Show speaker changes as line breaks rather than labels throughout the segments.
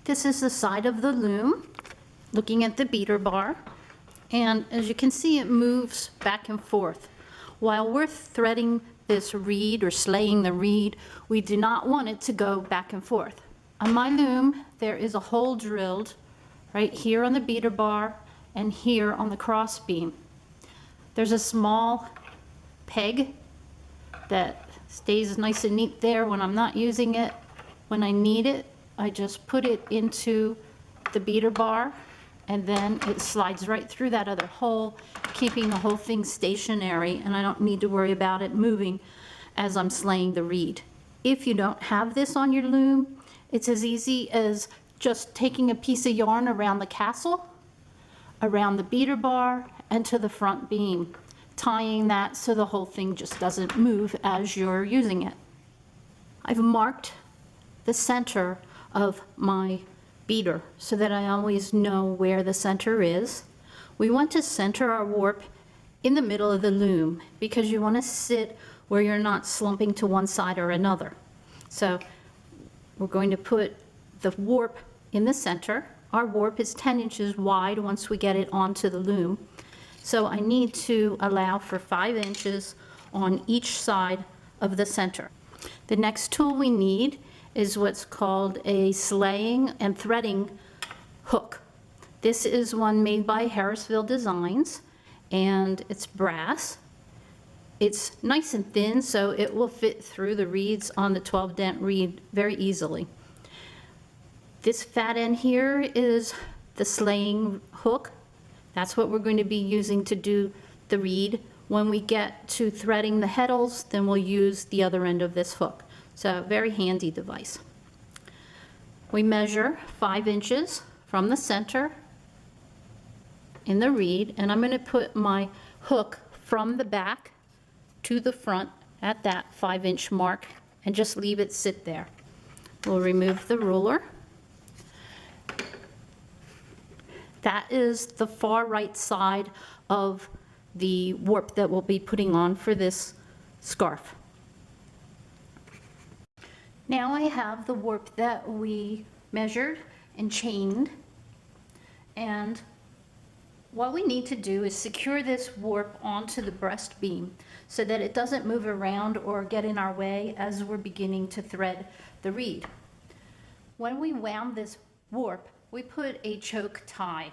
This is the side of the loom, looking at the beater bar. And as you can see, it moves back and forth. While we're threading this reed or slaying the reed, we do not want it to go back and forth. On my loom, there is a hole drilled right here on the beater bar and here on the cross beam. There's a small peg that stays nice and neat there when I'm not using it. When I need it, I just put it into the beater bar, and then it slides right through that other hole, keeping the whole thing stationary, and I don't need to worry about it moving as I'm slaying the reed. If you don't have this on your loom, it's as easy as just taking a piece of yarn around the castle, around the beater bar, and to the front beam, tying that so the whole thing just doesn't move as you're using it. I've marked the center of my beater so that I always know where the center is. We want to center our warp in the middle of the loom because you want to sit where you're not slumping to one side or another. So we're going to put the warp in the center. Our warp is 10 inches wide once we get it onto the loom. So I need to allow for 5 inches on each side of the center. The next tool we need is what's called a slaying and threading hook. This is one made by Harrisville Designs, and it's brass. It's nice and thin, so it will fit through the reeds on the 12 dent reed very easily. This fat end here is the slaying hook. That's what we're going to be using to do the reed. When we get to threading the heddles, then we'll use the other end of this hook. So very handy device. We measure 5 inches from the center in the reed, and I'm going to put my hook from the back to the front at that 5-inch mark and just leave it sit there. We'll remove the ruler. That is the far right side of the warp that we'll be putting on for this scarf. Now I have the warp that we measured and chained, and what we need to do is secure this warp onto the breast beam so that it doesn't move around or get in our way as we're beginning to thread the reed. When we wound this warp, we put a choke tie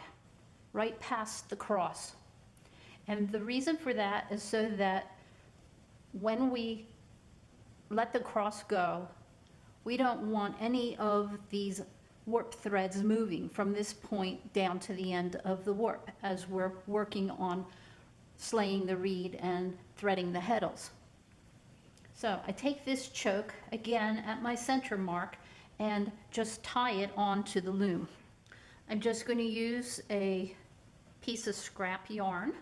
right past the cross, and the reason for that is so that when we let the cross go, we don't want any of these warp threads moving from this point down to the end of the warp as we're working on slaying the reed and threading the heddles. So I take this choke again at my center mark and just tie it onto the loom. I'm just going to use a piece of scrap yarn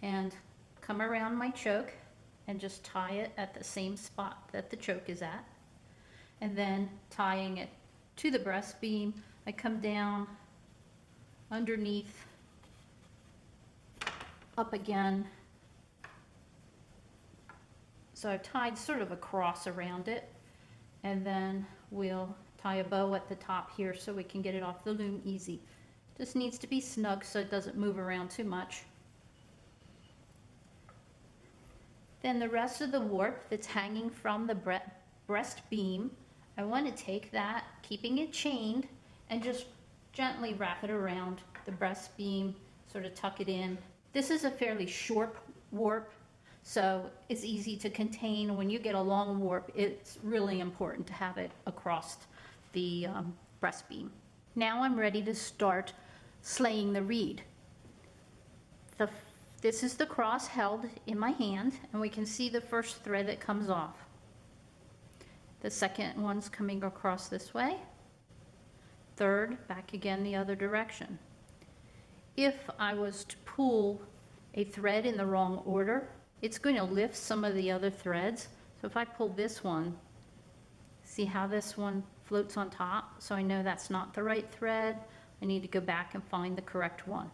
and come around my choke and just tie it at the same spot that the choke is at. And then tying it to the breast beam, I come down underneath, up again. So I've tied sort of a cross around it, and then we'll tie a bow at the top here so we can get it off the loom easy. Just needs to be snug so it doesn't move around too much. Then the rest of the warp that's hanging from the breast beam, I want to take that, keeping it chained, and just gently wrap it around the breast beam, sort of tuck it in. This is a fairly short warp, so it's easy to contain. When you get a long warp, it's really important to have it across the breast beam. Now I'm ready to start slaying the reed. This is the cross held in my hand, and we can see the first thread that comes off. The second one's coming across this way. Third, back again the other direction. If I was to pull a thread in the wrong order, it's going to lift some of the other threads. So if I pull this one, see how this one floats on top? So I know that's not the right thread. I need to go back and find the correct one.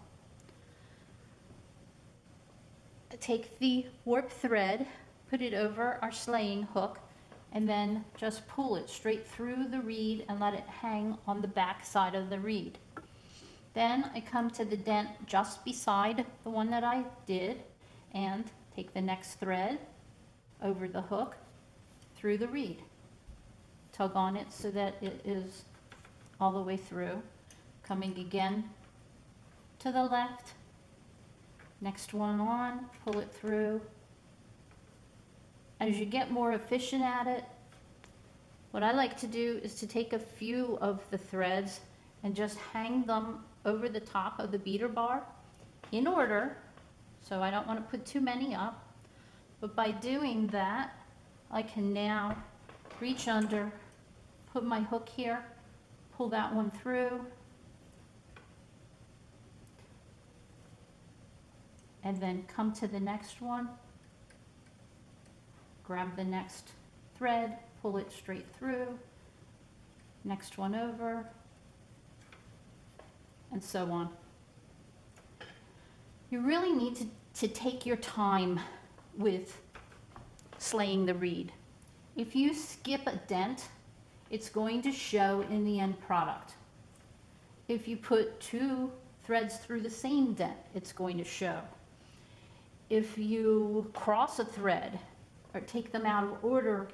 Take the warp thread, put it over our slaying hook, and then just pull it straight through the reed and let it hang on the back side of the reed. Then I come to the dent just beside the one that I did and take the next thread over the hook through the reed. Tug on it so that it is all the way through. Coming again to the left, next one on, pull it through. As you get more efficient at it, what I like to do is to take a few of the threads and just hang them over the top of the beater bar in order, so I don't want to put too many up, but by doing that I can now reach under, put my hook here, pull that one through, and then come to the next one, grab the next thread, pull it straight through, next one over, and so on. You really need to take your time with slaying the reed. If you skip a dent, it's going to show in the end product. If you put two threads through the same dent, it's going to show. If you cross a thread or take them out of order,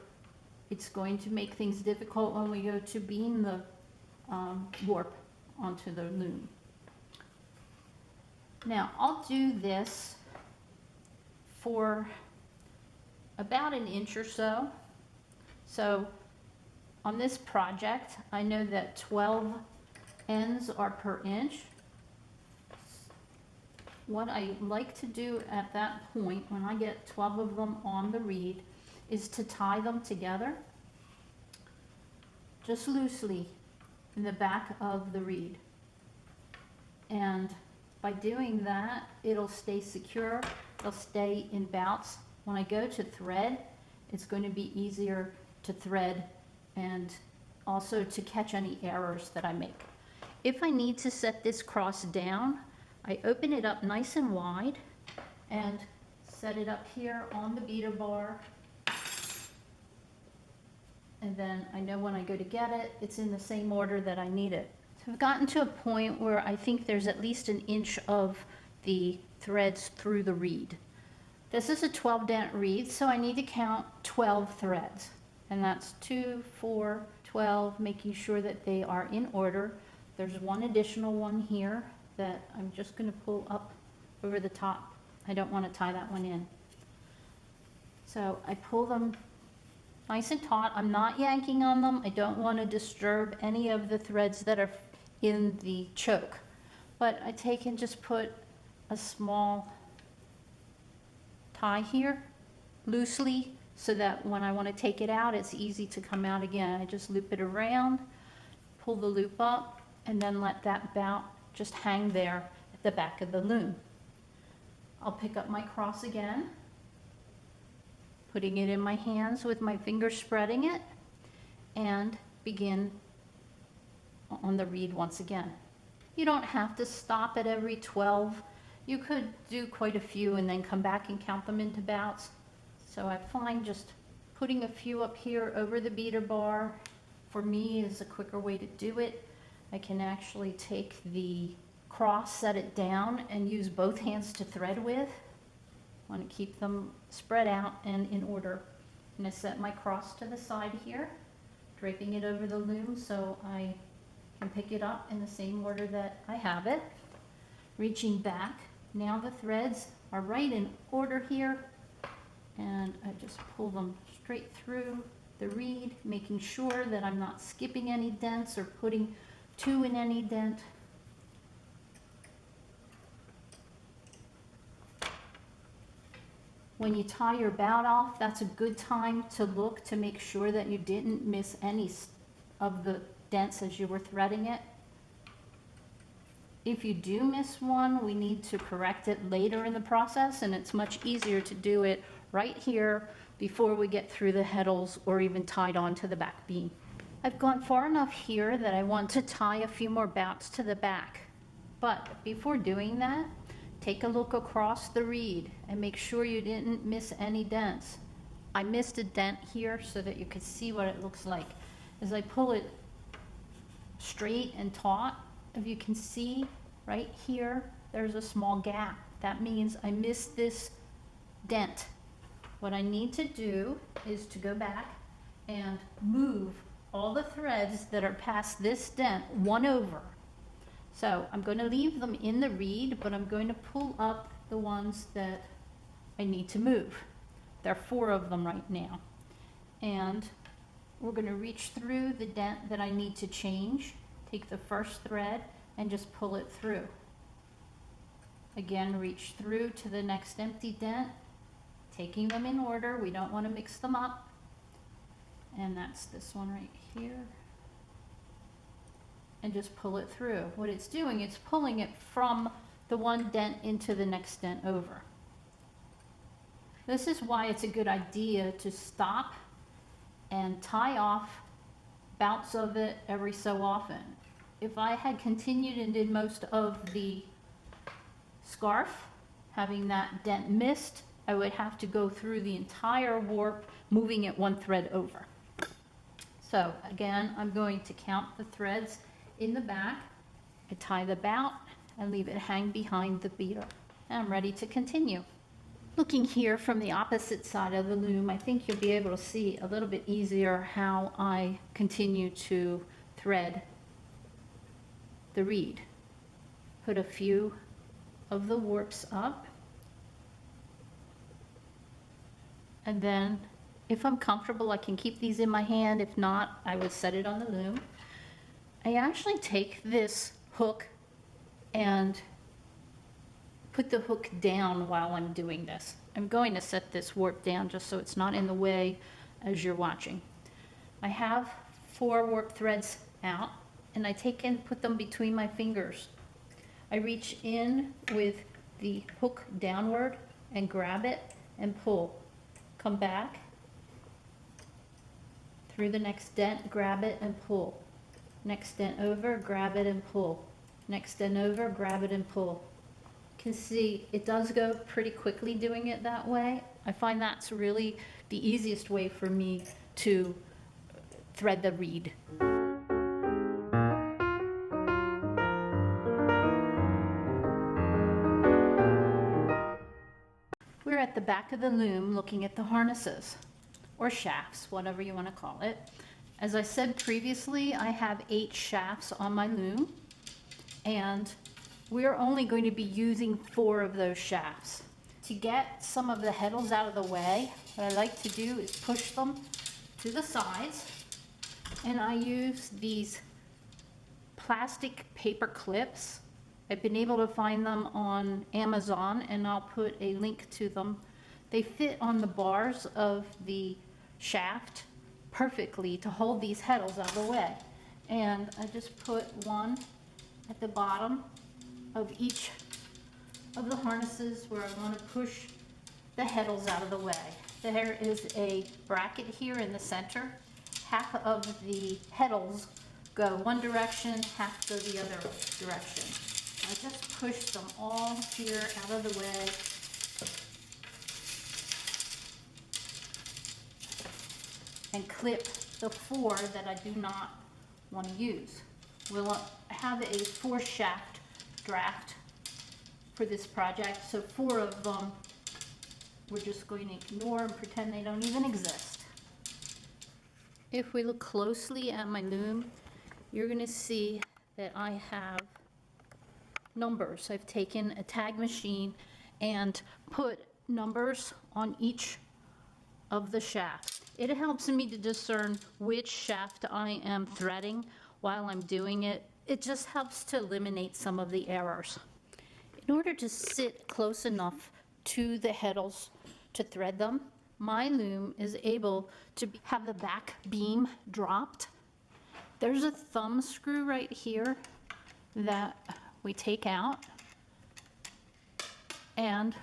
it's going to make things difficult when we go to beam the warp onto the loom. Now I'll do this for about an inch or so. So on this project, I know that 12 ends are per inch. What I like to do at that point, when I get 12 of them on the reed, is to tie them together just loosely in the back of the reed. And by doing that, it'll stay secure, it'll stay in bouts. When I go to thread, it's going to be easier to thread and also to catch any errors that I make. If I need to set this cross down, I open it up nice and wide and set it up here on the beater bar. And then I know when I go to get it, it's in the same order that I need it. So I've gotten to a point where I think there's at least an inch of the threads through the reed. This is a 12 dent reed, so I need to count 12 threads. And that's 2, 4, 12, making sure that they are in order. There's one additional one here that I'm just going to pull up over the top. I don't want to tie that one in. So I pull them nice and taut. I'm not yanking on them. I don't want to disturb any of the threads that are in the choke. But I take and just put a small tie here loosely so that when I want to take it out, it's easy to come out again. I just loop it around, pull the loop up, and then let that bout just hang there at the back of the loom. I'll pick up my cross again, putting it in my hands with my fingers spreading it, and begin on the reed once again. You don't have to stop at every 12. You could do quite a few and then come back and count them into bouts. So I find just putting a few up here over the beater bar for me is a quicker way to do it. I can actually take the cross, set it down, and use both hands to thread with. I want to keep them spread out and in order. And I set my cross to the side here, draping it over the loom so I can pick it up in the same order that I have it. Reaching back, now the threads are right in order here, and I just pull them straight through the reed, making sure that I'm not skipping any dents or putting two in any dent. When you tie your bout off, that's a good time to look to make sure that you didn't miss any of the dents as you were threading it. If you do miss one, we need to correct it later in the process, and it's much easier to do it right here before we get through the heddles or even tied onto the back beam. I've gone far enough here that I want to tie a few more bouts to the back. But before doing that, take a look across the reed and make sure you didn't miss any dents. I missed a dent here so that you could see what it looks like. As I pull it straight and taut, if you can see right here, there's a small gap. That means I missed this dent. What I need to do is to go back and move all the threads that are past this dent one over. So I'm going to leave them in the reed, but I'm going to pull up the ones that I need to move. There are 4 of them right now. And we're going to reach through the dent that I need to change, take the first thread and just pull it through. Again, reach through to the next empty dent, taking them in order. We don't want to mix them up. And that's this one right here. And just pull it through. What it's doing, it's pulling it from the one dent into the next dent over. This is why it's a good idea to stop and tie off bouts of it every so often. If I had continued and did most of the scarf, having that dent missed, I would have to go through the entire warp, moving it 1 thread over. So again, I'm going to count the threads in the back. I tie the bout and leave it hang behind the beater. And I'm ready to continue. Looking here from the opposite side of the loom, I think you'll be able to see a little bit easier how I continue to thread the reed. Put a few of the warps up, and then if I'm comfortable I can keep these in my hand. If not, I would set it on the loom. I actually take this hook and put the hook down while I'm doing this. I'm going to set this warp down just so it's not in the way as you're watching. I have 4 warp threads out and I take and put them between my fingers. I reach in with the hook downward and grab it and pull. Come back through the next dent, grab it and pull. Next dent over, grab it and pull. Next dent over, grab it and pull. You can see it does go pretty quickly doing it that way. I find that's really the easiest way for me to thread the reed. We're at the back of the loom looking at the harnesses, or shafts, whatever you want to call it. As I said previously, I have 8 shafts on my loom, and we're only going to be using 4 of those shafts. To get some of the heddles out of the way, what I like to do is push them to the sides, and I use these plastic paper clips. I've been able to find them on Amazon, and I'll put a link to them. They fit on the bars of the shaft perfectly to hold these heddles out of the way. And I just put one at the bottom of each of the harnesses where I want to push the heddles out of the way. There is a bracket here in the center. Half of the heddles go one direction, half go the other direction. I just push them all here out of the way. And clip the 4 that I do not want to use. We'll have a 4 shaft draft for this project, so 4 of them we're just going to ignore and pretend they don't even exist. If we look closely at my loom, you're going to see that I have numbers. I've taken a tag machine and put numbers on each of the shafts. It helps me to discern which shaft I am threading while I'm doing it. It just helps to eliminate some of the errors. In order to sit close enough to the heddles to thread them, my loom is able to have the back beam dropped. There's a thumb screw right here that we take out, and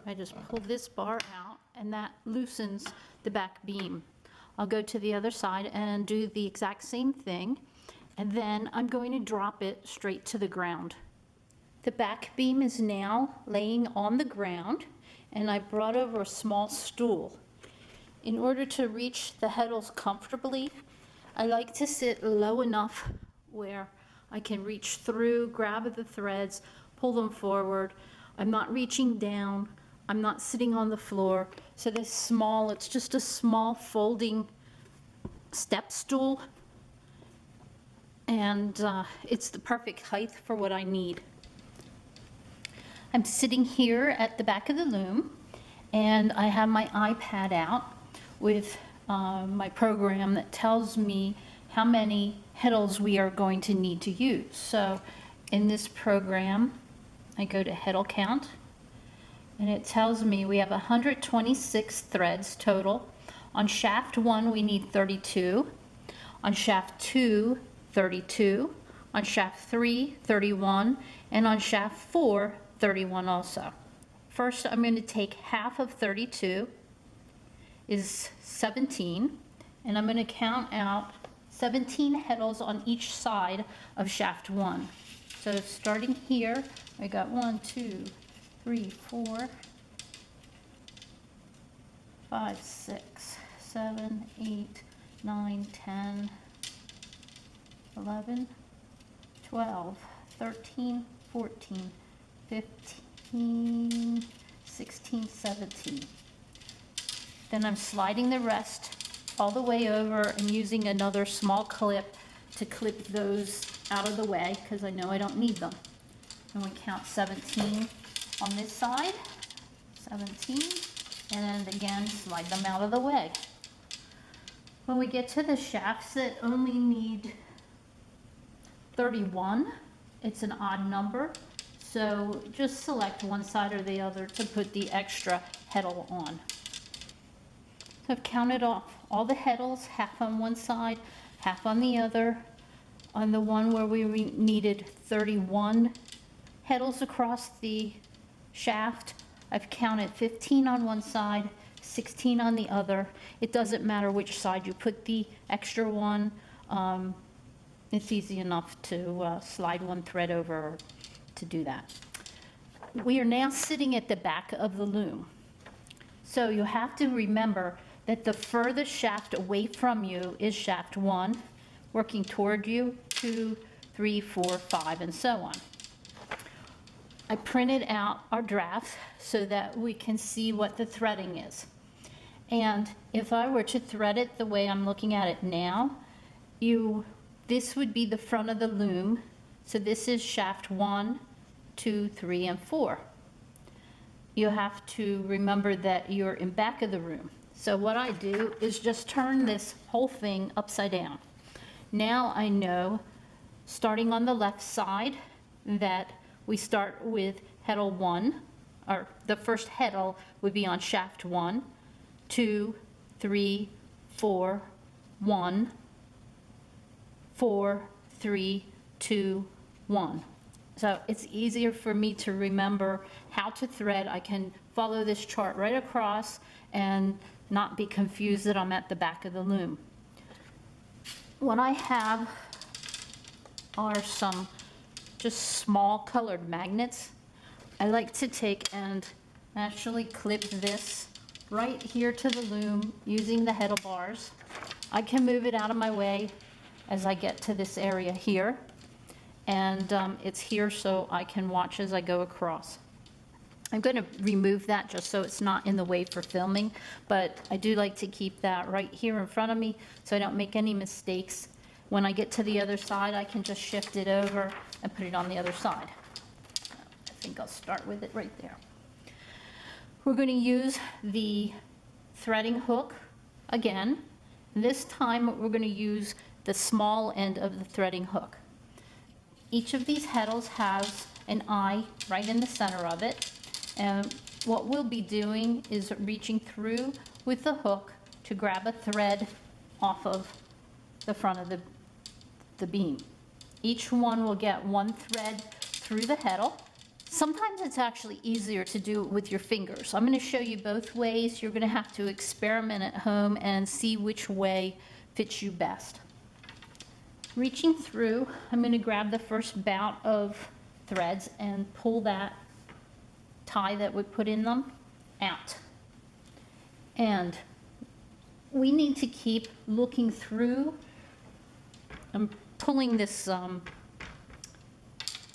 I just pull this bar out and that loosens the back beam. I'll go to the other side and do the exact same thing, and then I'm going to drop it straight to the ground. The back beam is now laying on the ground, and I brought over a small stool. In order to reach the heddles comfortably, I like to sit low enough where I can reach through, grab the threads, pull them forward. I'm not reaching down, I'm not sitting on the floor. So this small, it's just a small folding step stool, and it's the perfect height for what I need. I'm sitting here at the back of the loom, and I have my iPad out with my program that tells me how many heddles we are going to need to use. So in this program, I go to heddle count, and it tells me we have 126 threads total. On shaft 1, we need 32. On shaft 2, 32. On shaft 3, 31. And on shaft 4, 31 also. First, I'm going to take half of 32 is 17, and I'm going to count out 17 heddles on each side of shaft 1. So starting here, I got 1, 2, 3, 4, 5, 6, 7, 8, 9, 10, 11, 12, 13, 14, 15, 16, 17. Then I'm sliding the rest all the way over and using another small clip to clip those out of the way because I know I don't need them. And we count 17 on this side, 17, and then again slide them out of the way. When we get to the shafts that only need 31, it's an odd number, so just select one side or the other to put the extra heddle on. So I've counted off all the heddles, half on one side, half on the other. On the one where we needed 31 heddles across the shaft, I've counted 15 on one side, 16 on the other. It doesn't matter which side you put the extra one. It's easy enough to slide one thread over to do that. We are now sitting at the back of the loom. So you have to remember that the furthest shaft away from you is shaft 1, working toward you, 2, 3, 4, 5, and so on. I printed out our draft so that we can see what the threading is. And if I were to thread it the way I'm looking at it now, this would be the front of the loom. So this is shaft 1, 2, 3, and 4. You have to remember that you're in back of the room. So what I do is just turn this whole thing upside down. Now I know, starting on the left side, that we start with heddle 1, or the first heddle would be on shaft 1, 2, 3, 4, 1, 4, 3, 2, 1. So it's easier for me to remember how to thread. I can follow this chart right across and not be confused that I'm at the back of the loom. What I have are some just small colored magnets. I like to take and actually clip this right here to the loom using the heddle bars. I can move it out of my way as I get to this area here, and it's here so I can watch as I go across. I'm going to remove that just so it's not in the way for filming, but I do like to keep that right here in front of me so I don't make any mistakes. When I get to the other side, I can just shift it over and put it on the other side. I think I'll start with it right there. We're going to use the threading hook again. This time we're going to use the small end of the threading hook. Each of these heddles has an eye right in the center of it. And what we'll be doing is reaching through with the hook to grab a thread off of the front of the beam. Each one will get one thread through the heddle. Sometimes it's actually easier to do it with your fingers. I'm going to show you both ways. You're going to have to experiment at home and see which way fits you best. Reaching through, I'm going to grab the first bout of threads and pull that tie that we put in them out. And we need to keep looking through. I'm pulling this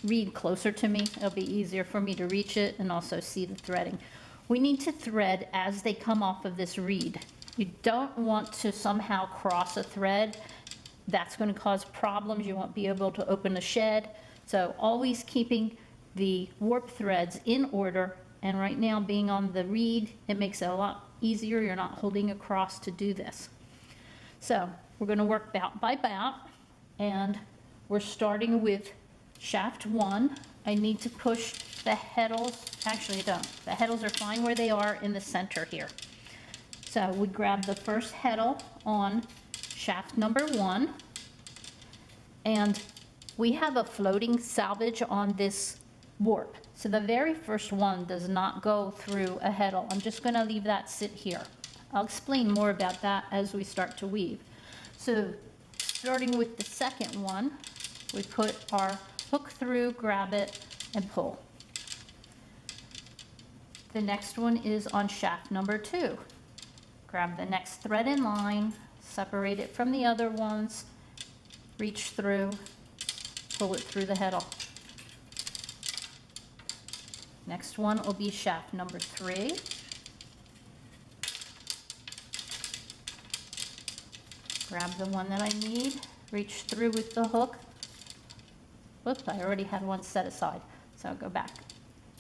reed closer to me. It'll be easier for me to reach it and also see the threading. We need to thread as they come off of this reed. You don't want to somehow cross a thread. That's going to cause problems. You won't be able to open the shed. So always keeping the warp threads in order. And right now, being on the reed, it makes it a lot easier. You're not holding across to do this. So we're going to work bout by bout, and we're starting with shaft 1. I need to push the heddles. Actually, I don't. The heddles are fine where they are in the center here. So we grab the first heddle on shaft number 1, and we have a floating salvage on this warp. So the very first one does not go through a heddle. I'm just going to leave that sit here. I'll explain more about that as we start to weave. So starting with the second one, we put our hook through, grab it, and pull. The next one is on shaft number 2. Grab the next thread in line, separate it from the other ones, reach through, pull it through the heddle. Next one will be shaft number 3. Grab the one that I need, reach through with the hook. Whoops, I already had one set aside, so I'll go back.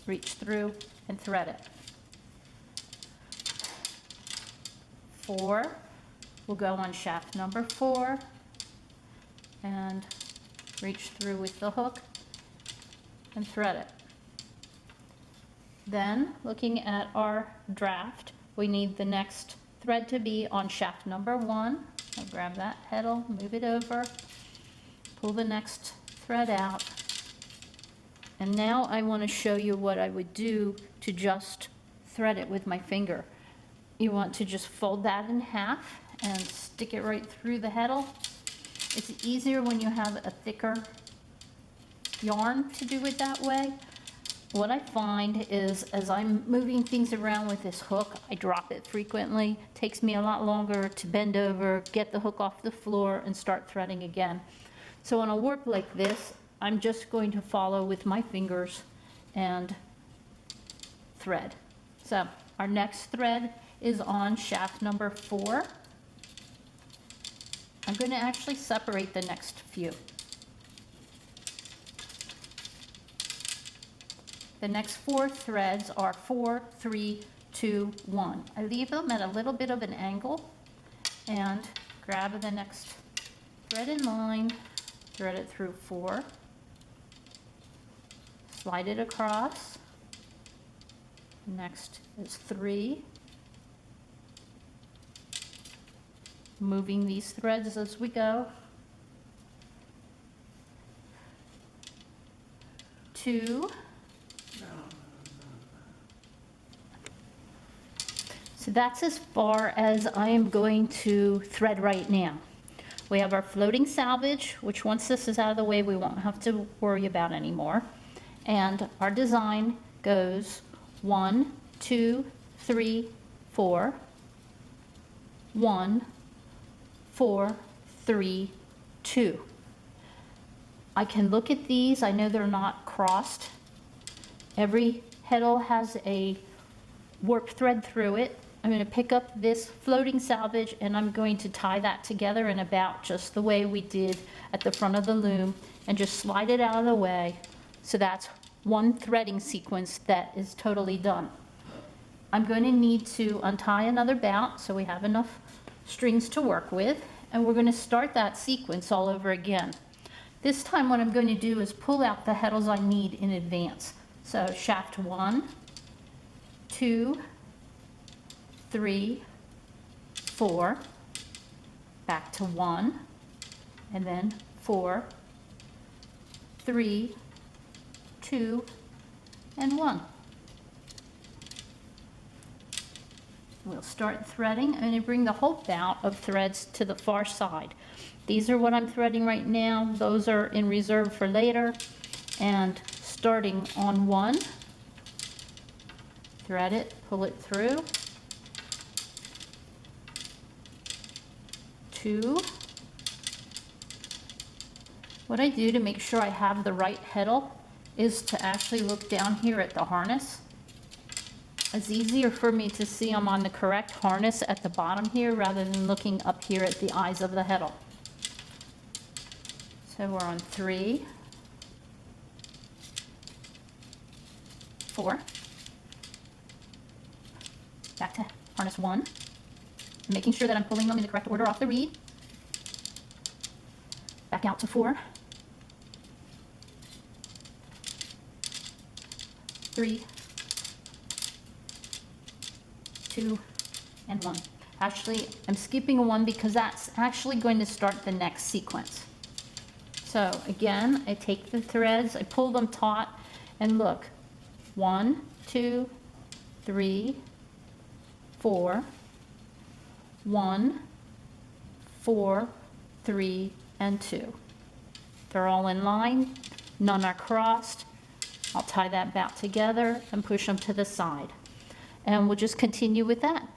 Reach through and thread it. 4 will go on shaft number 4 and reach through with the hook and thread it. Then, looking at our draft, we need the next thread to be on shaft number 1. I'll grab that heddle, move it over, pull the next thread out. And now I want to show you what I would do to just thread it with my finger. You want to just fold that in half and stick it right through the heddle. It's easier when you have a thicker yarn to do it that way. What I find is as I'm moving things around with this hook, I drop it frequently. It takes me a lot longer to bend over, get the hook off the floor, and start threading again. So on a warp like this, I'm just going to follow with my fingers and thread. So our next thread is on shaft number 4. I'm going to actually separate the next few. The next 4 threads are 4, 3, 2, 1. I leave them at a little bit of an angle and grab the next thread in line, thread it through 4, slide it across. Next is 3. Moving these threads as we go. 2. So that's as far as I am going to thread right now. We have our floating salvage, which once this is out of the way, we won't have to worry about anymore. And our design goes 1, 2, 3, 4, 1, 4, 3, 2. I can look at these. I know they're not crossed. Every heddle has a warp thread through it. I'm going to pick up this floating salvage and I'm going to tie that together in about just the way we did at the front of the loom and just slide it out of the way. So that's one threading sequence that is totally done. I'm going to need to untie another bout so we have enough strings to work with, and we're going to start that sequence all over again. This time what I'm going to do is pull out the heddles I need in advance. So shaft 1, 2, 3, 4, back to 1, and then 4, 3, 2, and 1. We'll start threading. I'm going to bring the whole bout of threads to the far side. These are what I'm threading right now. Those are in reserve for later. And starting on 1, thread it, pull it through. 2. What I do to make sure I have the right heddle is to actually look down here at the harness. It's easier for me to see I'm on the correct harness at the bottom here rather than looking up here at the eyes of the heddle. So we're on 3, 4, back to harness 1, making sure that I'm pulling them in the correct order off the reed, back out to 4, 3, 2, and 1. Actually, I'm skipping a 1 because that's actually going to start the next sequence. So again, I take the threads, I pull them taut, and look, 1, 2, 3, 4, 1, 4, 3, and 2. They're all in line, none are crossed. I'll tie that back together and push them to the side. And we'll just continue with that.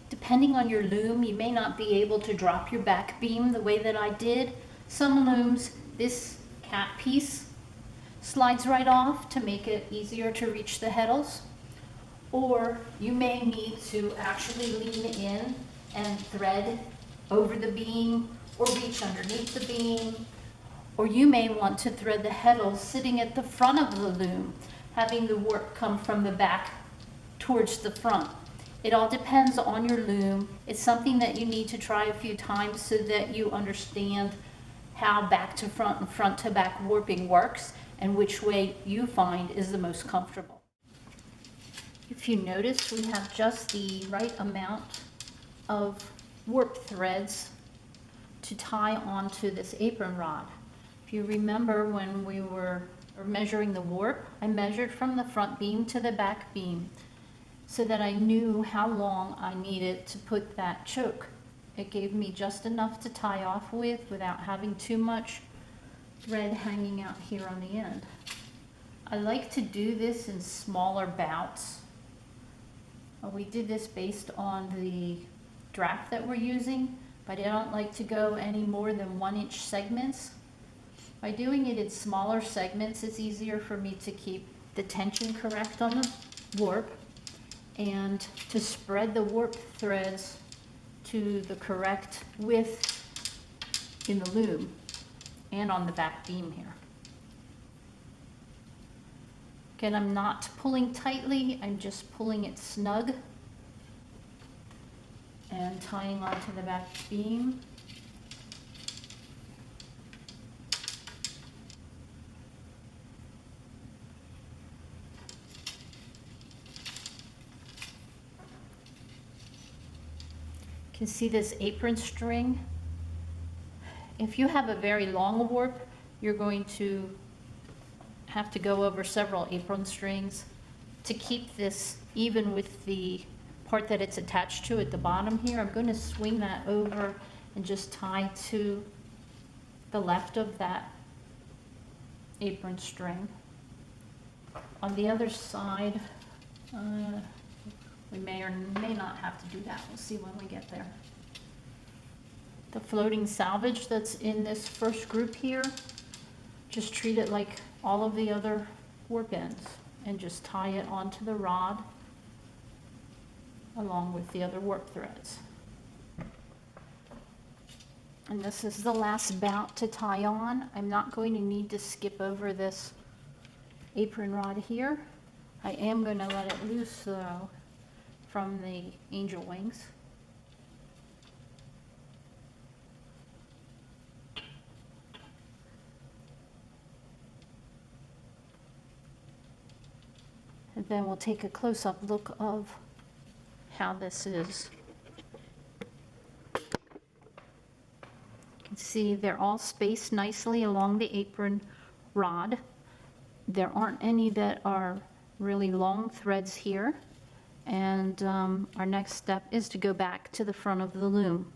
Depending on your loom, you may not be able to drop your back beam the way that I did. Some looms, this cap piece slides right off to make it easier to reach the heddles. Or you may need to actually lean in and thread over the beam or reach underneath the beam. Or you may want to thread the heddles sitting at the front of the loom, having the warp come from the back towards the front. It all depends on your loom. It's something that you need to try a few times so that you understand how back to front and front to back warping works and which way you find is the most comfortable. If you notice, we have just the right amount of warp threads to tie onto this apron rod. If you remember when we were measuring the warp, I measured from the front beam to the back beam so that I knew how long I needed to put that choke. It gave me just enough to tie off with without having too much thread hanging out here on the end. I like to do this in smaller bouts. We did this based on the draft that we're using, but I don't like to go any more than 1-inch segments. By doing it in smaller segments, it's easier for me to keep the tension correct on the warp and to spread the warp threads to the correct width in the loom and on the back beam here. Again, I'm not pulling tightly, I'm just pulling it snug and tying onto the back beam. You can see this apron string. If you have a very long warp, you're going to have to go over several apron strings to keep this even with the part that it's attached to at the bottom here. I'm going to swing that over and just tie to the left of that apron string. On the other side, we may or may not have to do that. We'll see when we get there. The floating salvage that's in this first group here, just treat it like all of the other warp ends and just tie it onto the rod along with the other warp threads. And this is the last bout to tie on. I'm not going to need to skip over this apron rod here. I am going to let it loose though from the angel wings. And then we'll take a close-up look of how this is. You can see they're all spaced nicely along the apron rod. There aren't any that are really long threads here. And our next step is to go back to the front of the loom.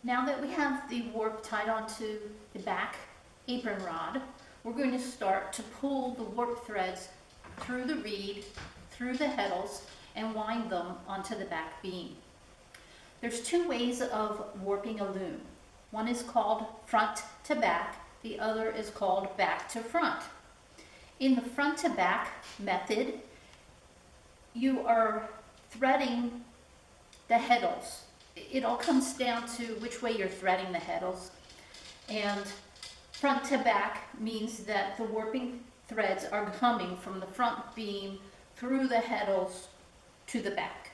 Now that we have the warp tied onto the back apron rod, we're going to start to pull the warp threads through the reed, through the heddles, and wind them onto the back beam. There's two ways of warping a loom. One is called front to back, the other is called back to front. In the front to back method, you are threading the heddles. It all comes down to which way you're threading the heddles. And front to back means that the warping threads are coming from the front beam through the heddles to the back.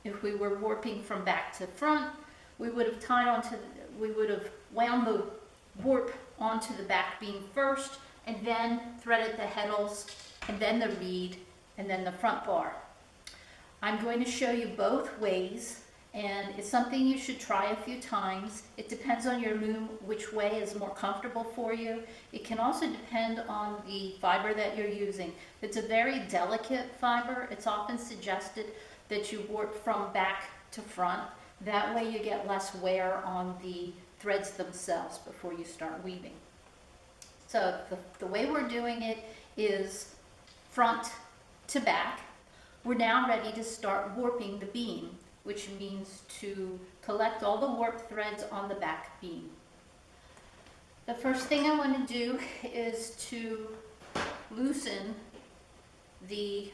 If we were warping from back to front, we would have wound the warp onto the back beam first, and then threaded the heddles, and then the reed, and then the front bar. I'm going to show you both ways, and it's something you should try a few times. It depends on your loom which way is more comfortable for you. It can also depend on the fiber that you're using. If it's a very delicate fiber, it's often suggested that you warp from back to front. That way you get less wear on the threads themselves before you start weaving. So the way we're doing it is front to back. We're now ready to start warping the beam, which means to collect all the warp threads on the back beam. The first thing I want to do is to loosen the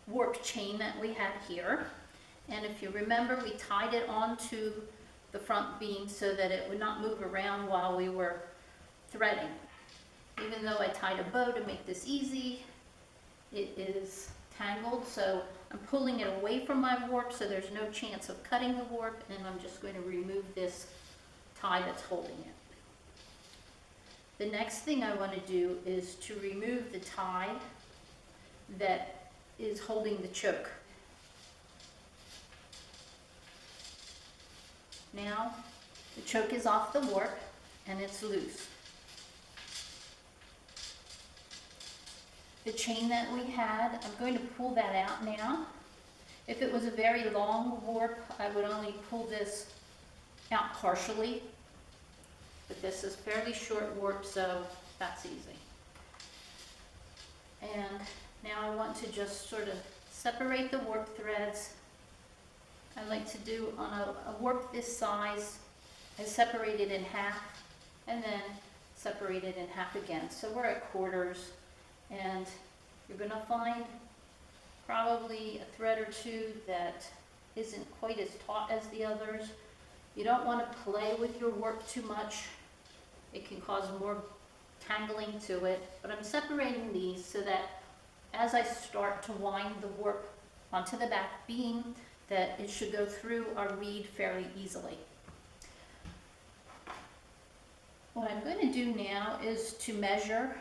warp chain that we had here. And if you remember, we tied it onto the front beam so that it would not move around while we were threading. Even though I tied a bow to make this easy, it is tangled, so I'm pulling it away from my warp so there's no chance of cutting the warp, and I'm just going to remove this tie that's holding it. The next thing I want to do is to remove the tie that is holding the choke. Now the choke is off the warp and it's loose. The chain that we had, I'm going to pull that out now. If it was a very long warp, I would only pull this out partially, but this is fairly short warp, so that's easy. And now I want to just sort of separate the warp threads. I like to do on a warp this size, I separate it in half and then separate it in half again. So we're at quarters, and you're going to find probably a thread or two that isn't quite as taut as the others. You don't want to play with your warp too much. It can cause more tangling to it, but I'm separating these so that as I start to wind the warp onto the back beam, that it should go through our reed fairly easily. What I'm going to do now is to measure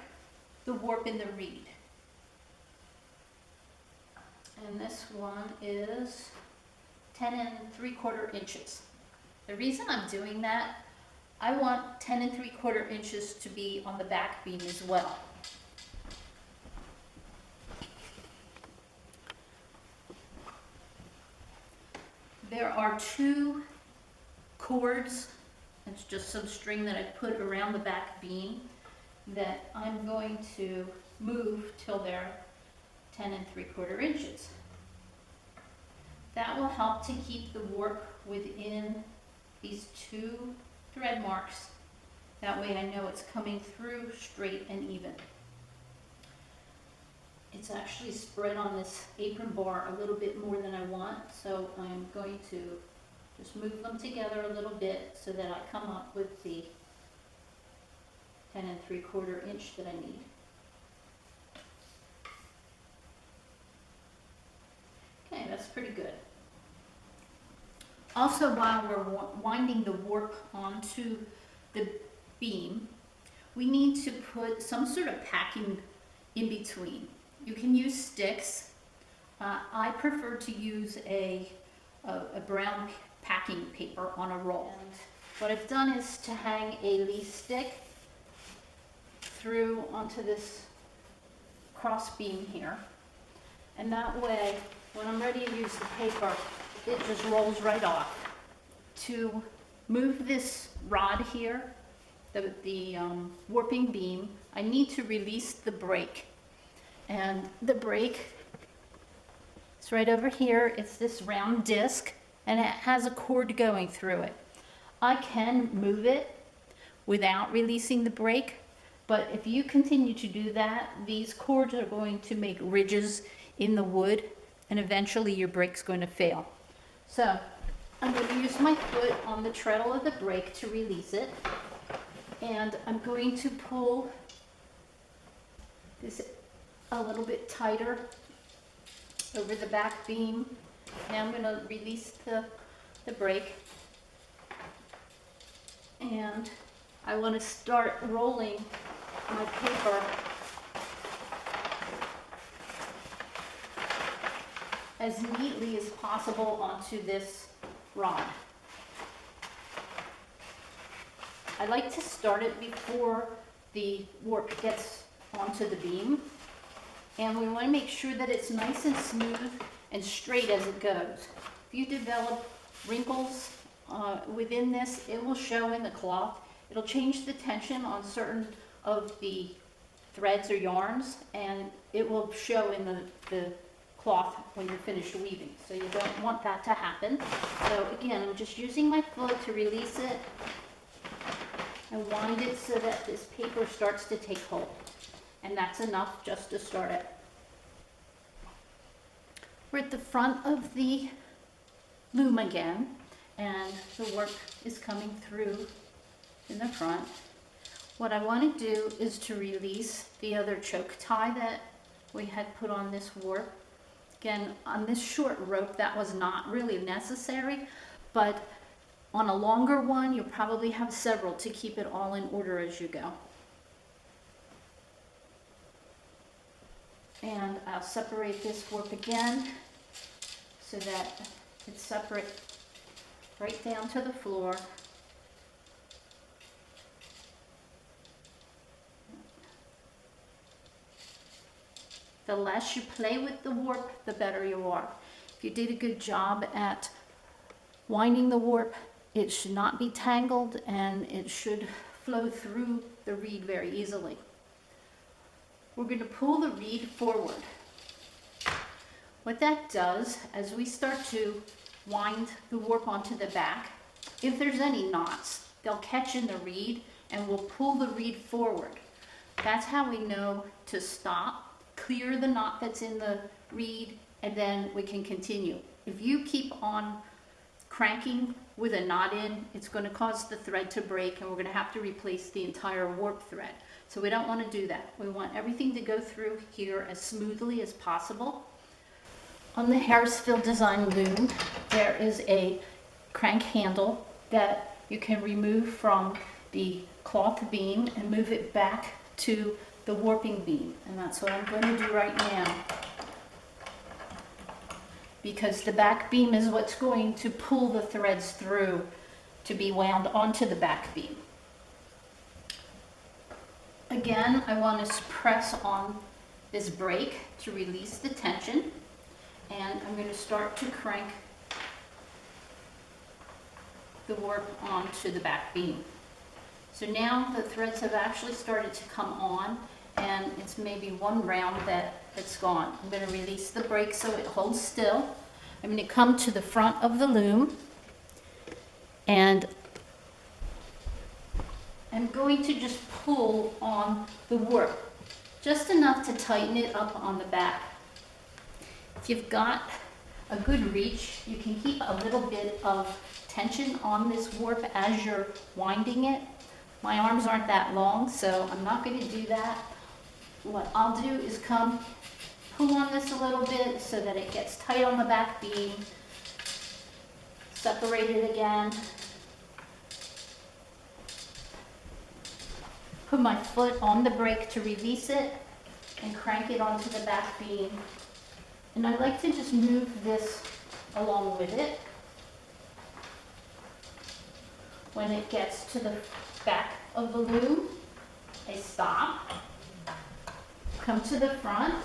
the warp in the reed. And this one is 10 3/4 inches. The reason I'm doing that, I want 10 3/4 inches to be on the back beam as well. There are two cords, it's just some string that I put around the back beam that I'm going to move till they're 10 3/4 inches. That will help to keep the warp within these two thread marks. That way I know it's coming through straight and even. It's actually spread on this apron bar a little bit more than I want, so I'm going to just move them together a little bit so that I come up with the 10 3/4 inch that I need. Okay, that's pretty good. Also, while we're winding the warp onto the beam, we need to put some sort of packing in between. You can use sticks. I prefer to use a brown packing paper on a roll. And what I've done is to hang a lee stick through onto this cross beam here. And that way, when I'm ready to use the paper, it just rolls right off. To move this rod here, the warping beam, I need to release the brake. And the brake is right over here. It's this round disc, and it has a cord going through it. I can move it without releasing the brake, but if you continue to do that, these cords are going to make ridges in the wood, and eventually your brake's going to fail. So I'm going to use my foot on the treadle of the brake to release it, and I'm going to pull this a little bit tighter over the back beam. Now I'm going to release the brake, and I want to start rolling my paper as neatly as possible onto this rod. I like to start it before the warp gets onto the beam, and we want to make sure that it's nice and smooth and straight as it goes. If you develop wrinkles within this, it will show in the cloth. It'll change the tension on certain of the threads or yarns, and it will show in the cloth when you're finished weaving. So you don't want that to happen. So again, I'm just using my foot to release it and wind it so that this paper starts to take hold. And that's enough just to start it. We're at the front of the loom again, and the work is coming through in the front. What I want to do is to release the other choke tie that we had put on this warp. Again, on this short rope, that was not really necessary, but on a longer one, you'll probably have several to keep it all in order as you go. And I'll separate this warp again so that it's separate right down to the floor. The less you play with the warp, the better you are. If you did a good job at winding the warp, it should not be tangled, and it should flow through the reed very easily. We're going to pull the reed forward. What that does, as we start to wind the warp onto the back, if there's any knots, they'll catch in the reed and we'll pull the reed forward. That's how we know to stop, clear the knot that's in the reed, and then we can continue. If you keep on cranking with a knot in, it's going to cause the thread to break, and we're going to have to replace the entire warp thread. So we don't want to do that. We want everything to go through here as smoothly as possible. On the Harrisville Design loom, there is a crank handle that you can remove from the cloth beam and move it back to the warping beam. And that's what I'm going to do right now, because the back beam is what's going to pull the threads through to be wound onto the back beam. Again, I want to press on this brake to release the tension, and I'm going to start to crank the warp onto the back beam. So now the threads have actually started to come on, and it's maybe one round that's gone. I'm going to release the brake so it holds still. I'm going to come to the front of the loom, and I'm going to just pull on the warp, just enough to tighten it up on the back. If you've got a good reach, you can keep a little bit of tension on this warp as you're winding it. My arms aren't that long, so I'm not going to do that. What I'll do is come pull on this a little bit so that it gets tight on the back beam, separate it again, put my foot on the brake to release it, and crank it onto the back beam. And I like to just move this along with it. When it gets to the back of the loom, I stop, come to the front,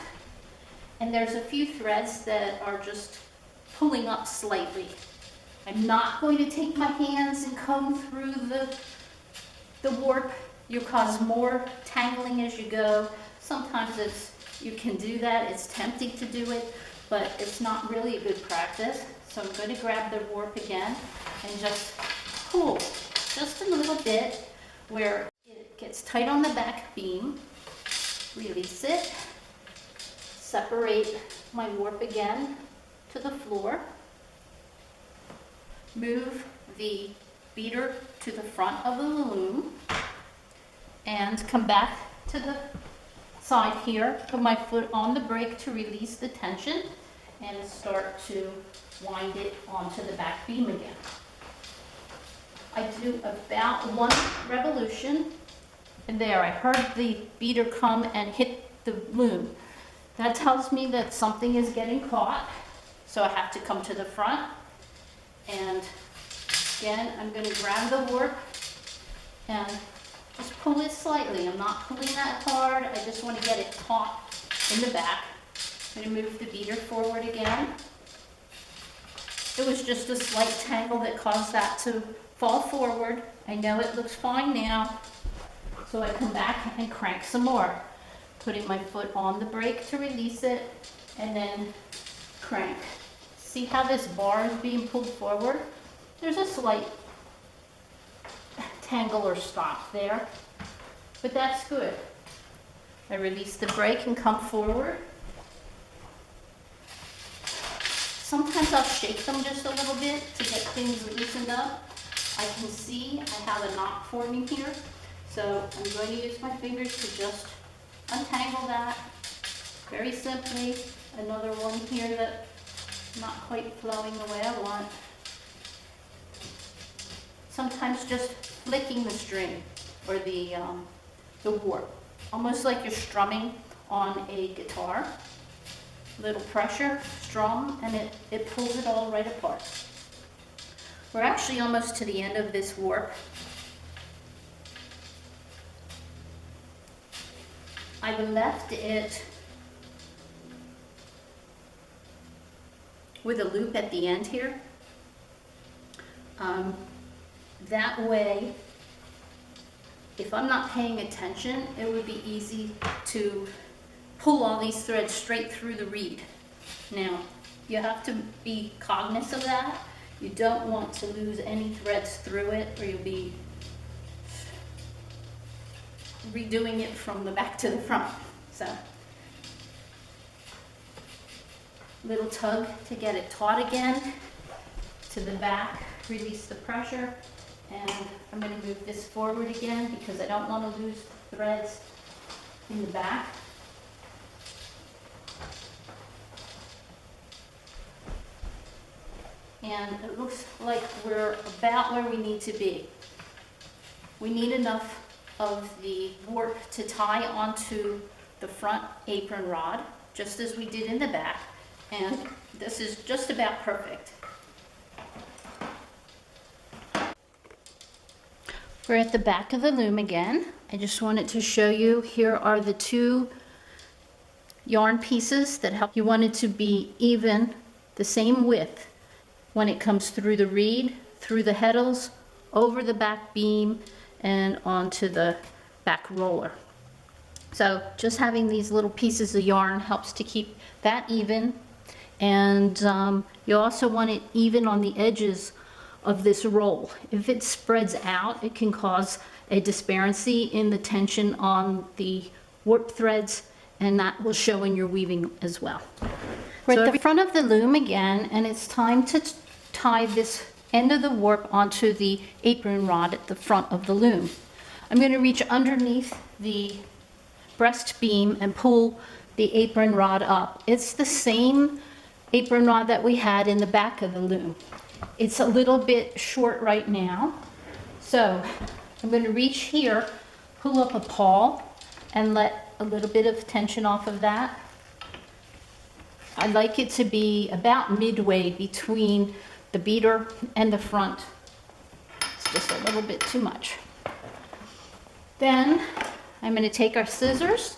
and there's a few threads that are just pulling up slightly. I'm not going to take my hands and comb through the warp, you cause more tangling as you go. Sometimes you can do that, it's tempting to do it, but it's not really a good practice. So I'm going to grab the warp again and just pull just a little bit where it gets tight on the back beam. Release it, separate my warp again to the floor, move the beater to the front of the loom, and come back to the side here, put my foot on the brake to release the tension, and start to wind it onto the back beam again. I do about 1 revolution, and there, I heard the beater come and hit the loom. That tells me that something is getting caught, so I have to come to the front, and again, I'm going to grab the warp and just pull it slightly. I'm not pulling that hard, I just want to get it taut in the back. I'm going to move the beater forward again. It was just a slight tangle that caused that to fall forward. I know it looks fine now, so I come back and crank some more. Putting my foot on the brake to release it, and then crank. See how this bar is being pulled forward? There's a slight tangle or stop there, but that's good. I release the brake and come forward. Sometimes I'll shake them just a little bit to get things loosened up. I can see I have a knot forming here, so I'm going to use my fingers to just untangle that very simply. Another one here that's not quite flowing the way I want. Sometimes just flicking the string or the warp, almost like you're strumming on a guitar. Little pressure, strum, and it pulls it all right apart. We're actually almost to the end of this warp. I've left it with a loop at the end here. That way, if I'm not paying attention, it would be easy to pull all these threads straight through the reed. Now, you have to be cognizant of that. You don't want to lose any threads through it, or you'll be redoing it from the back to the front. So, little tug to get it taut again to the back, release the pressure, and I'm going to move this forward again because I don't want to lose threads in the back. And it looks like we're about where we need to be. We need enough of the warp to tie onto the front apron rod, just as we did in the back, and this is just about perfect. We're at the back of the loom again. I just wanted to show you, here are the 2 yarn pieces that help. You want it to be even, the same width when it comes through the reed, through the heddles, over the back beam, and onto the back roller. So just having these little pieces of yarn helps to keep that even, and you also want it even on the edges of this roll. If it spreads out, it can cause a disparity in the tension on the warp threads, and that will show in your weaving as well. We're at the front of the loom again, and it's time to tie this end of the warp onto the apron rod at the front of the loom. I'm going to reach underneath the breast beam and pull the apron rod up. It's the same apron rod that we had in the back of the loom. It's a little bit short right now, so I'm going to reach here, pull up a pawl, and let a little bit of tension off of that. I like it to be about midway between the beater and the front. It's just a little bit too much. Then I'm going to take our scissors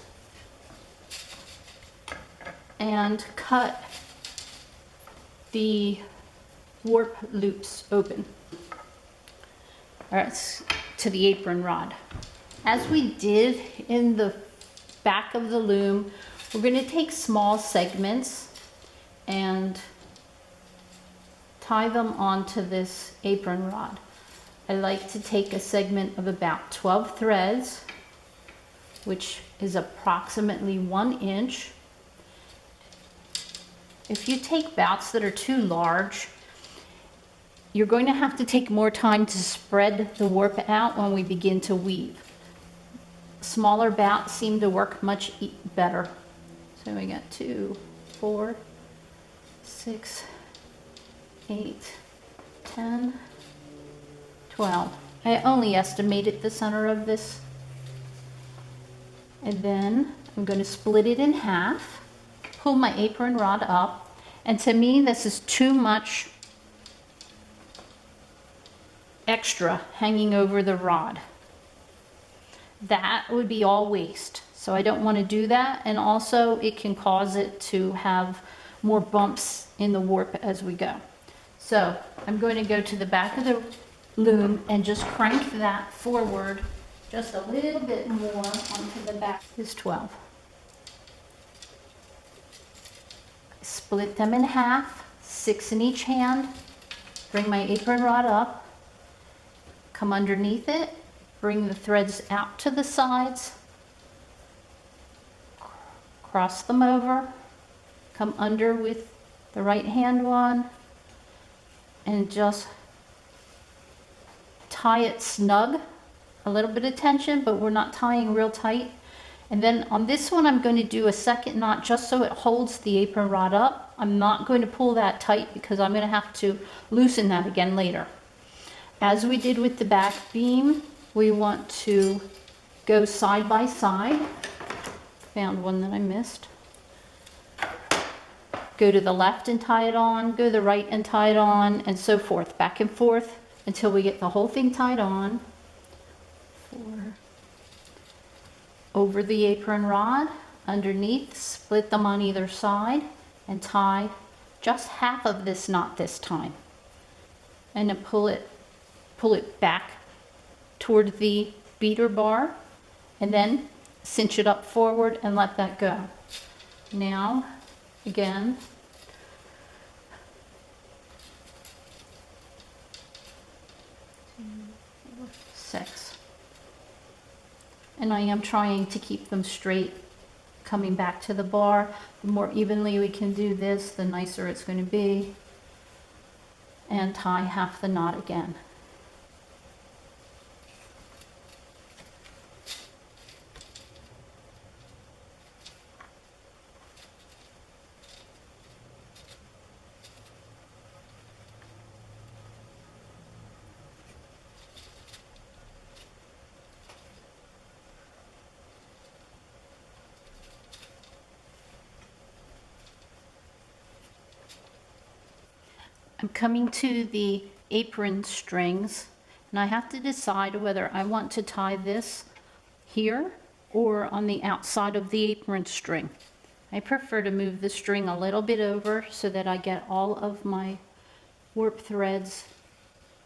and cut the warp loops open. All right, to the apron rod. As we did in the back of the loom, we're going to take small segments and tie them onto this apron rod. I like to take a segment of about 12 threads, which is approximately 1 inch. If you take bouts that are too large, you're going to have to take more time to spread the warp out when we begin to weave. Smaller bouts seem to work much better. So we got 2, 4, 6, 8, 10, 12. I only estimated the center of this. And then I'm going to split it in half, pull my apron rod up, and to me this is too much extra hanging over the rod. That would be all waste. So I don't want to do that, and also it can cause it to have more bumps in the warp as we go. So I'm going to go to the back of the loom and just crank that forward just a little bit more onto the back. Is 12. Split them in half, 6 in each hand, bring my apron rod up, come underneath it, bring the threads out to the sides, cross them over, come under with the right hand one, and just tie it snug. A little bit of tension, but we're not tying real tight. And then on this one, I'm going to do a second knot just so it holds the apron rod up. I'm not going to pull that tight because I'm going to have to loosen that again later. As we did with the back beam, we want to go side by side. Found one that I missed. Go to the left and tie it on, go to the right and tie it on, and so forth, back and forth until we get the whole thing tied on. 4. Over the apron rod, underneath, split them on either side, and tie just half of this knot this time. And then pull it back toward the beater bar, and then cinch it up forward and let that go. Now, again, six. And I am trying to keep them straight coming back to the bar. The more evenly we can do this, the nicer it's going to be. And tie half the knot again. I'm coming to the apron strings, and I have to decide whether I want to tie this here or on the outside of the apron string. I prefer to move the string a little bit over so that I get all of my warp threads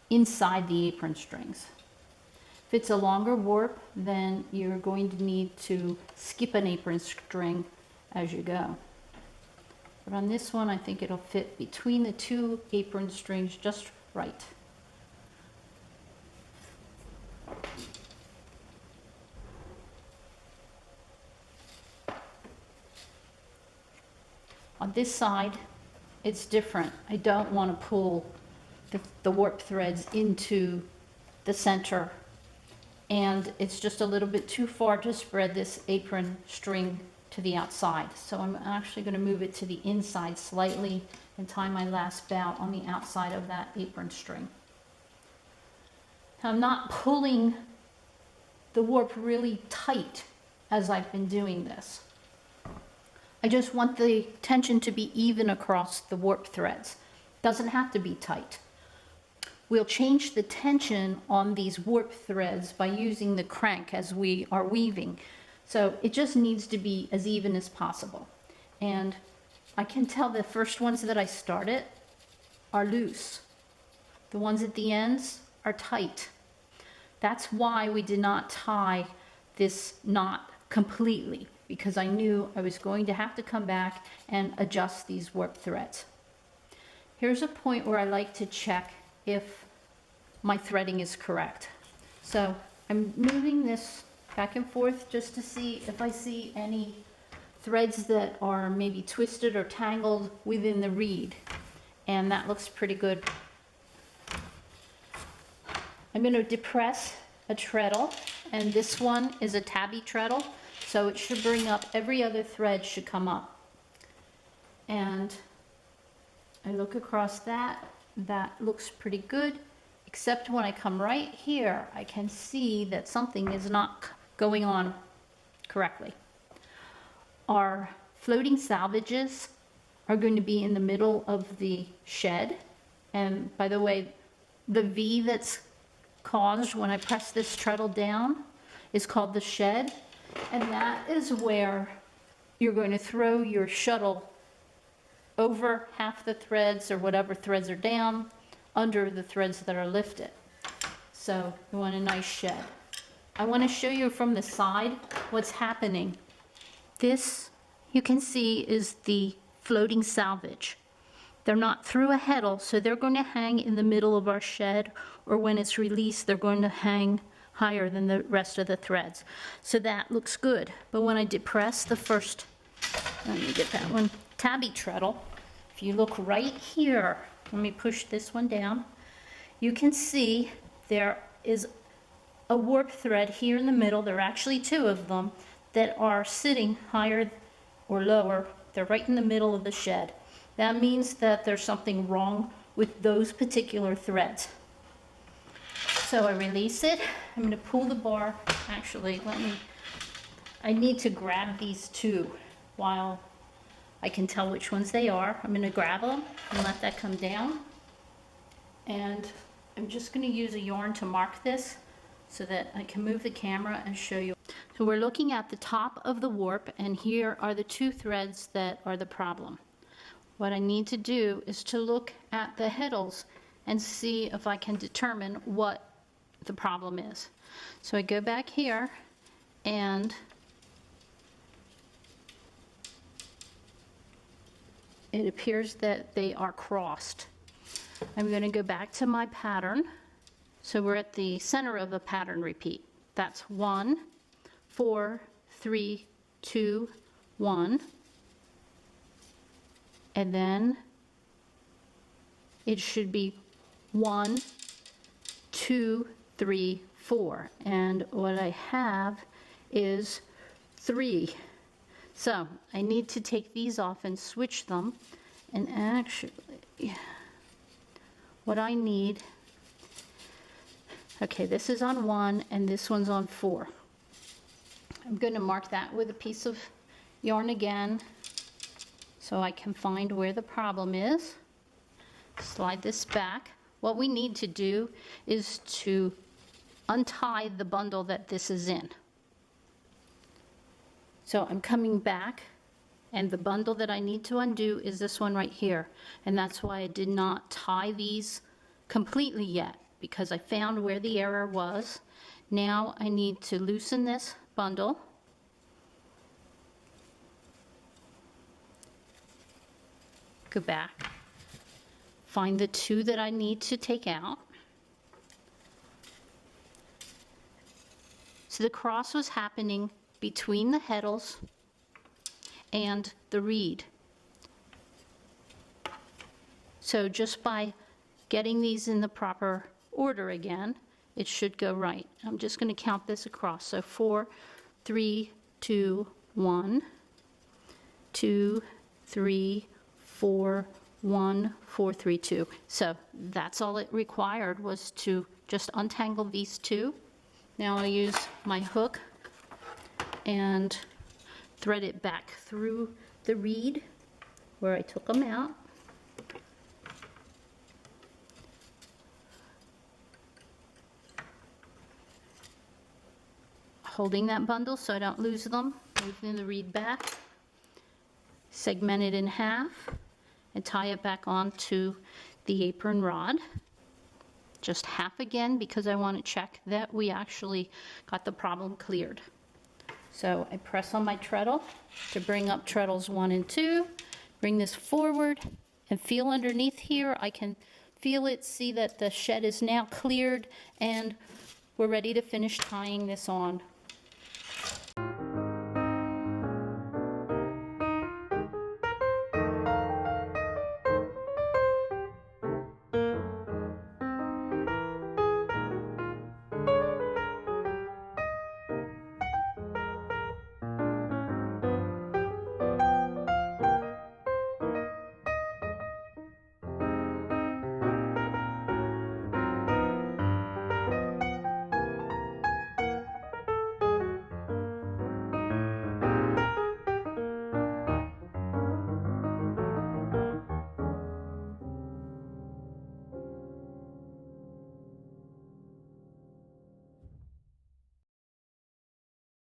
inside the apron strings. If it's a longer warp, then you're going to need to skip an apron string as you go. But on this one, I think it'll fit between the 2 apron strings just right. On this side, it's different. I don't want to pull the warp threads into the center, and it's just a little bit too far to spread this apron string to the outside. So I'm actually going to move it to the inside slightly and tie my last bout on the outside of that apron string. Now, I'm not pulling the warp really tight as I've been doing this. I just want the tension to be even across the warp threads. Doesn't have to be tight. We'll change the tension on these warp threads by using the crank as we are weaving. So it just needs to be as even as possible. And I can tell the first ones that I started are loose. The ones at the ends are tight. That's why we did not tie this knot completely, because I knew I was going to have to come back and adjust these warp threads. Here's a point where I like to check if my threading is correct. So I'm moving this back and forth just to see if I see any threads that are maybe twisted or tangled within the reed. And that looks pretty good. I'm going to depress a treadle, and this one is a tabby treadle, so it should bring up, every other thread should come up. And I look across that, that looks pretty good, except when I come right here, I can see that something is not going on correctly. Our floating salvages are going to be in the middle of the shed. And by the way, the V that's caused when I press this treadle down is called the shed. And that is where you're going to throw your shuttle over half the threads or whatever threads are down under the threads that are lifted. So you want a nice shed. I want to show you from the side what's happening. This, you can see, is the floating salvage. They're not through a heddle, so they're going to hang in the middle of our shed, or when it's released, they're going to hang higher than the rest of the threads. So that looks good. But when I depress the first, let me get that one, tabby treadle, if you look right here, let me push this one down, you can see there is a warp thread here in the middle. There are actually two of them that are sitting higher or lower. They're right in the middle of the shed. That means that there's something wrong with those particular threads. So I release it. I'm going to pull the bar. Actually, I need to grab these two while I can tell which ones they are. I'm going to grab them and let that come down. And I'm just going to use a yarn to mark this so that I can move the camera and show you. So we're looking at the top of the warp, and here are the two threads that are the problem. What I need to do is to look at the heddles and see if I can determine what the problem is. So I go back here, and it appears that they are crossed. I'm going to go back to my pattern. So we're at the center of a pattern repeat. That's 1, 4, 3, 2, 1. And then it should be 1, 2, 3, 4. And what I have is 3. So I need to take these off and switch them. And actually, what I need, okay, this is on 1 and this one's on 4. I'm going to mark that with a piece of yarn again so I can find where the problem is. Slide this back. What we need to do is to untie the bundle that this is in. So I'm coming back, and the bundle that I need to undo is this one right here. And that's why I did not tie these completely yet, because I found where the error was. Now I need to loosen this bundle. Go back. Find the two that I need to take out. So the cross was happening between the heddles and the reed. So just by getting these in the proper order again, it should go right. I'm just going to count this across. So 4, 3, 2, 1, 2, 3, 4, 1, 4, 3, 2. So that's all it required, was to just untangle these two. Now I'll use my hook and thread it back through the reed where I took them out. Holding that bundle so I don't lose them, moving the reed back, segment it in half, and tie it back onto the apron rod. just half again because I want to check that we actually got the problem cleared. So I press on my treadle to bring up treadles 1 and 2, bring this forward and feel underneath here. I can feel it, see that the shed is now cleared, and we're ready to finish tying this on.